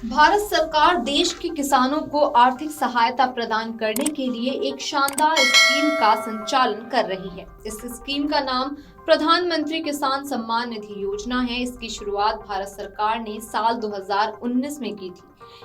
भारत सरकार देश के किसानों को आर्थिक सहायता प्रदान करने के लिए एक शानदार स्कीम का संचालन कर रही है। इस स्कीम का नाम प्रधानमंत्री किसान सम्मान निधि योजना है। इसकी शुरुआत भारत सरकार ने साल 2019 में की थी।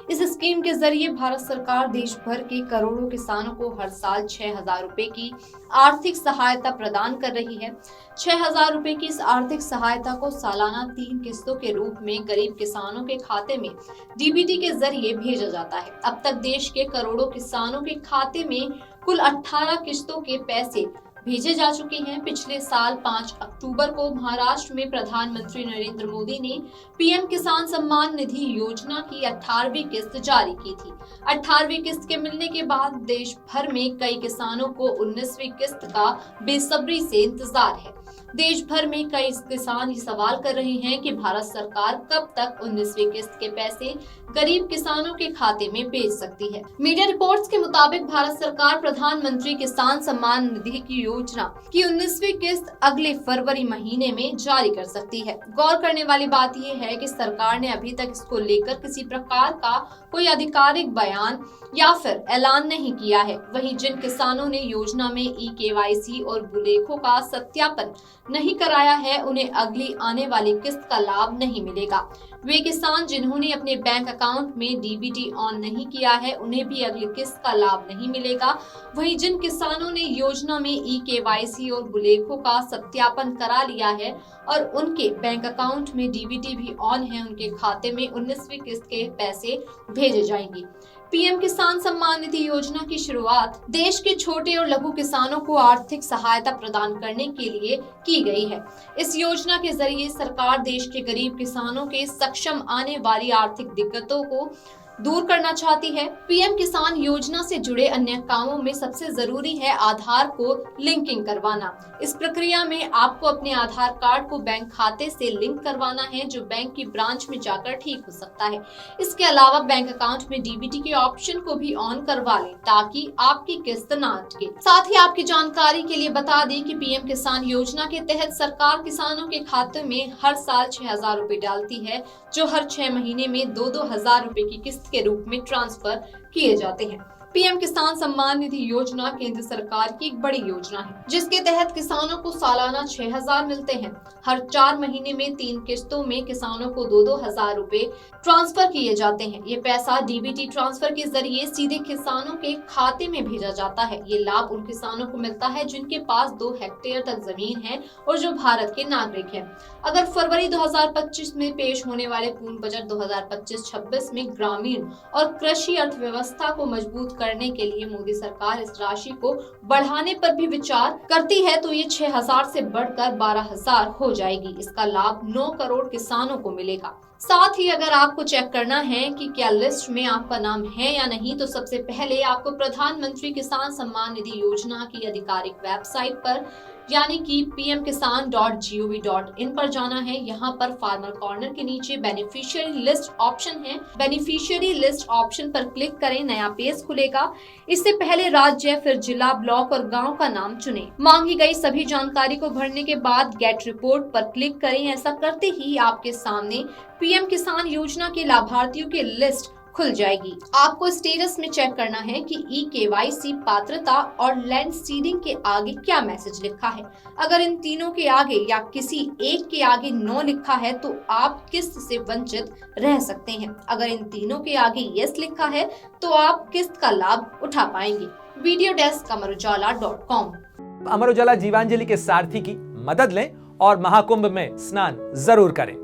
इस स्कीम के जरिए भारत सरकार देश भर के करोड़ों किसानों को हर साल 6,000 रुपए की आर्थिक सहायता प्रदान कर रही है। 6,000 रुपए की इस आर्थिक सहायता को सालाना 3 किस्तों के रूप में गरीब किसानों के खाते में डीबीटी के जरिए भेजा जाता है। अब तक देश के करोड़ों किसानों के खाते में कुल 18 किस्तों के पैसे भेजे जा चुके हैं। पिछले साल 5 अक्टूबर को महाराष्ट्र में प्रधानमंत्री नरेंद्र मोदी ने पीएम किसान सम्मान निधि योजना की 18वीं किस्त जारी की थी। 18वीं किस्त के मिलने के बाद देश भर में कई किसानों को 19वीं किस्त का बेसब्री से इंतजार है। देश भर में कई किसान ये सवाल कर रहे हैं कि भारत सरकार कब तक 19वीं किस्त के पैसे गरीब किसानों के खाते में भेज सकती है। मीडिया रिपोर्ट्स के मुताबिक भारत सरकार प्रधानमंत्री किसान सम्मान निधि की योजना की 19वीं किस्त अगले फरवरी महीने में जारी कर सकती है। गौर करने वाली बात यह है कि सरकार ने अभी तक इसको लेकर किसी प्रकार का कोई आधिकारिक बयान या फिर ऐलान नहीं किया है। वहीं जिन किसानों ने योजना में ई-केवाईसी और भूलेखों का सत्यापन नहीं कराया है, उन्हें अगली आने वाली किस्त का लाभ नहीं मिलेगा। वे किसान जिन्होंने अपने बैंक अकाउंट में डीबीटी ऑन नहीं किया है, उन्हें भी अगली किस्त का लाभ नहीं मिलेगा। वहीं जिन किसानों ने योजना में ई-केवाईसी और भूलेखों का सत्यापन करा लिया है और उनके बैंक अकाउंट में डीबीटी भी ऑन है, उनके खाते में 19वीं किस्त के पैसे भेजे जाएंगे। पीएम किसान सम्मान निधि योजना की शुरुआत देश के छोटे और लघु किसानों को आर्थिक सहायता प्रदान करने के लिए की गई है। इस योजना के जरिए सरकार देश के गरीब किसानों के सक्षम आने वाली आर्थिक दिक्कतों को दूर करना चाहती है। पीएम किसान योजना से जुड़े अन्य कामों में सबसे जरूरी है आधार को लिंकिंग करवाना। इस प्रक्रिया में आपको अपने आधार कार्ड को बैंक खाते से लिंक करवाना है, जो बैंक की ब्रांच में जाकर ठीक हो सकता है। इसके अलावा बैंक अकाउंट में डीबीटी के ऑप्शन को भी ऑन करवा लें ताकि आपकी किस्त न अटके। साथ ही आपकी जानकारी के लिए बता दें कि पीएम किसान योजना के तहत सरकार किसानों के खाते में हर साल 6,000 रुपए डालती है, जो हर 6 महीने में 2-2 हजार रुपए की किस्त के रूप में ट्रांसफर किए जाते हैं। पीएम किसान सम्मान निधि योजना केंद्र सरकार की एक बड़ी योजना है, जिसके तहत किसानों को सालाना 6,000 मिलते हैं। हर 4 महीने में 3 किस्तों में किसानों को 2-2 हजार रुपए ट्रांसफर किए जाते हैं। ये पैसा डीबीटी ट्रांसफर के जरिए सीधे किसानों के खाते में भेजा जाता है। ये लाभ उन किसानों को मिलता है जिनके पास 2 हेक्टेयर तक जमीन है और जो भारत के नागरिक हैं। अगर फरवरी 2025 में पेश होने वाले पूर्ण बजट 2025-26 में ग्रामीण और कृषि अर्थव्यवस्था को मजबूत करने के लिए मोदी सरकार इस राशि को बढ़ाने पर भी विचार करती है, तो ये 6,000 से बढ़कर 12,000 हो जाएगी। इसका लाभ 9 करोड़ किसानों को मिलेगा। साथ ही अगर आपको चेक करना है कि क्या लिस्ट में आपका नाम है या नहीं, तो सबसे पहले आपको प्रधानमंत्री किसान सम्मान निधि योजना की आधिकारिक वेबसाइट पर यानी कि pmkisan.gov.in पर जाना है। यहाँ पर फार्मर कॉर्नर के नीचे बेनिफिशियरी लिस्ट ऑप्शन है। बेनिफिशियरी लिस्ट ऑप्शन पर क्लिक करें, नया पेज खुलेगा। इससे पहले राज्य, फिर जिला, ब्लॉक और गांव का नाम चुनें। मांगी गई सभी जानकारी को भरने के बाद गेट रिपोर्ट पर क्लिक करें। ऐसा करते ही आपके सामने पीएम किसान योजना के लाभार्थियों की लिस्ट खुल जाएगी। आपको स्टेटस में चेक करना है कि ई-केवाईसी, पात्रता और लैंड सीडिंग के आगे क्या मैसेज लिखा है। अगर इन तीनों के आगे या किसी एक के आगे नो लिखा है तो आप किस्त से वंचित रह सकते हैं। अगर इन तीनों के आगे यस लिखा है तो आप किस्त का लाभ उठा पाएंगे। Video desk amarujala.com। Amar Ujala Jeevanjali के सारथी की मदद लें और महाकुंभ में स्नान जरूर करें।